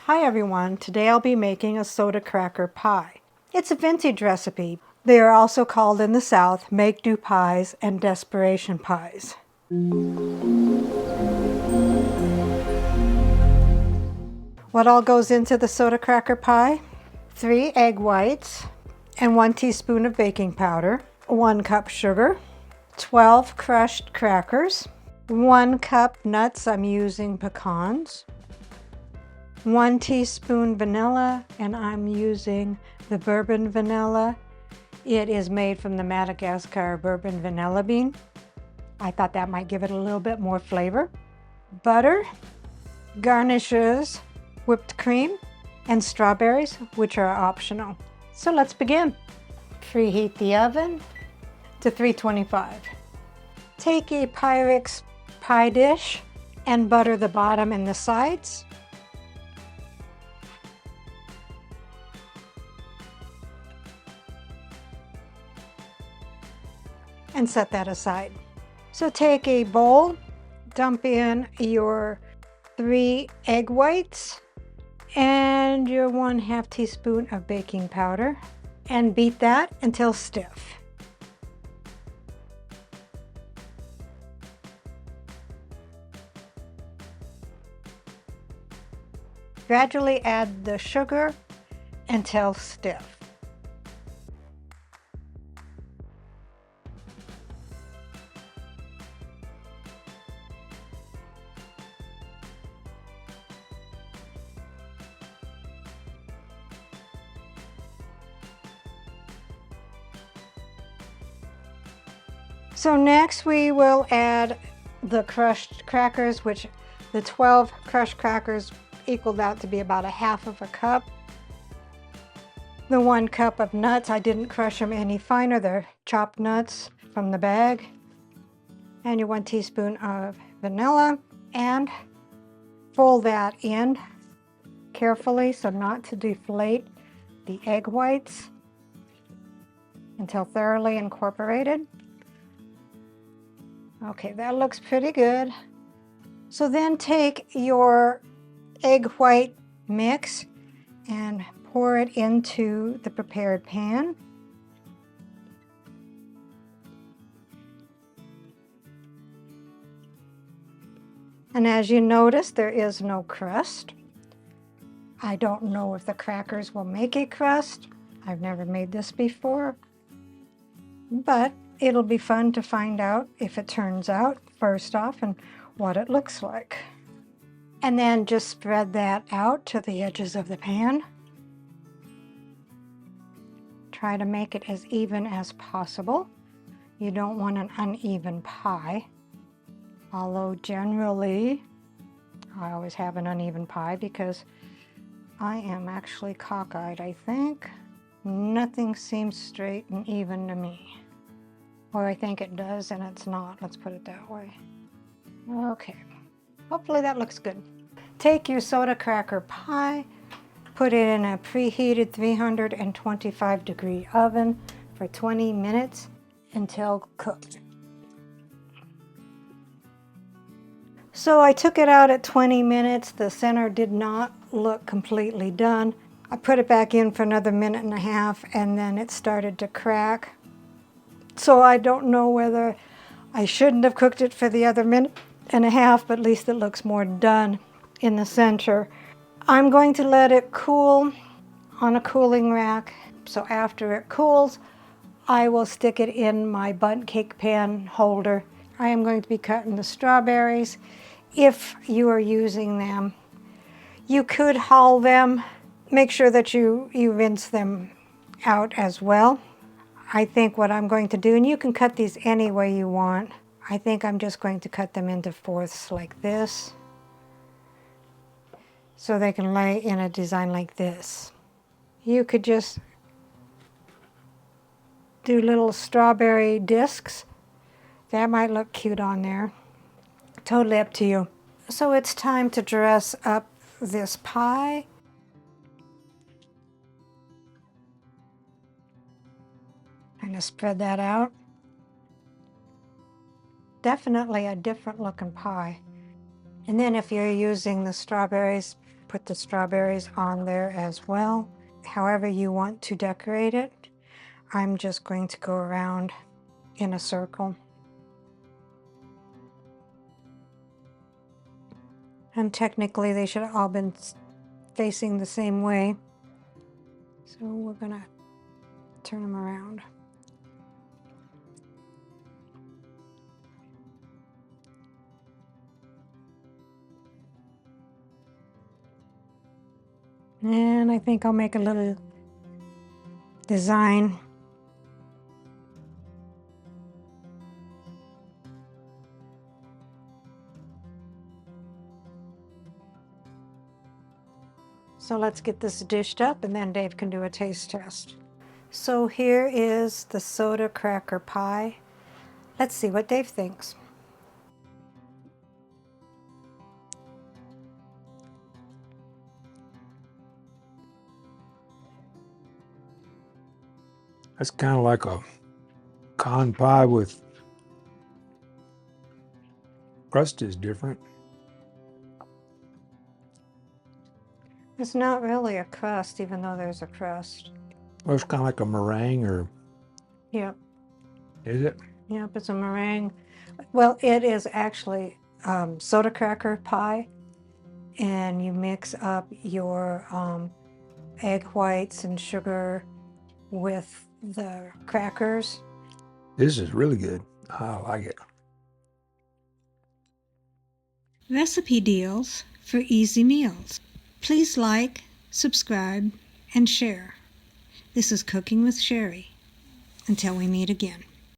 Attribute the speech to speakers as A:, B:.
A: Hi everyone, today I'll be making a soda cracker pie. It's a vintage recipe. They are also called in the South make-do pies and desperation pies. What all goes into the soda cracker pie? 3 egg whites and 1 teaspoon of baking powder, 1 cup sugar, 12 crushed crackers, 1 cup nuts, I'm using pecans, 1 teaspoon vanilla, and I'm using the bourbon vanilla. It is made from the Madagascar bourbon vanilla bean. I thought that might give it a little bit more flavor. Butter, garnishes, whipped cream, and strawberries, which are optional. So let's begin. Preheat the oven to 325. Take a pyrex pie dish and butter the bottom and the sides. And set that aside. So take a bowl, dump in your 3 egg whites and your 1/2 teaspoon of baking powder and beat that until stiff. Gradually add the sugar until stiff. So next we will add the crushed crackers, which the 12 crushed crackers equaled out to be about 1/2 cup. The 1 cup of nuts, I didn't crush them any finer, they're chopped nuts from the bag. And your 1 teaspoon of vanilla, and fold that in carefully so not to deflate the egg whites until thoroughly incorporated. Okay, that looks pretty good. So then take your egg white mix and pour it into the prepared pan. And as you notice, there is no crust. I don't know if the crackers will make a crust. I've never made this before, but it'll be fun to find out if it turns out first off and what it looks like. And then just spread that out to the edges of the pan. Try to make it as even as possible. You don't want an uneven pie. Although generally, I always have an uneven pie because I am actually cockeyed, I think. Nothing seems straight and even to me. Or I think it does and it's not. Let's put it that way. Okay. Hopefully that looks good. Take your soda cracker pie, put it in a preheated 325-degree oven for 20 minutes until cooked. So I took it out at 20 minutes. The center did not look completely done. I put it back in for another 1.5 minutes and then it started to crack. So I don't know whether I shouldn't have cooked it for the other 1.5 minutes, but at least it looks more done in the center. I'm going to let it cool on a cooling rack. So after it cools, I will stick it in my bundt cake pan holder. I am going to be cutting the strawberries. If you are using them, you could hull them. Make sure that you rinse them out as well. I think what I'm going to do, and you can cut these any way you want, I think I'm just going to cut them into 4ths like this, so they can lay in a design like this. You could just do little strawberry discs. That might look cute on there. Totally up to you. So it's time to dress up this pie. Kind of spread that out. Definitely a different looking pie. And then if you're using the strawberries, put the strawberries on there as well. However you want to decorate it. I'm just going to go around in a circle. And technically they should have all been facing the same way. So we're gonna turn them around. And I think I'll make a little design. So let's get this dished up and then Dave can do a taste test. So here is the soda cracker pie. Let's see what Dave thinks.
B: That's kind of like a con pie with crust is different.
A: It's not really a crust, even though there's a crust.
B: Well, it's kind of like a meringue, or
A: Yep.
B: is it?
A: Yep, it's a meringue. Well, it is actually soda cracker pie, and you mix up your egg whites and sugar with the crackers.
B: This is really good. I like it.
A: Recipe deals for easy meals. Please like, subscribe, and share. This is Cooking with Sherry. Until we meet again.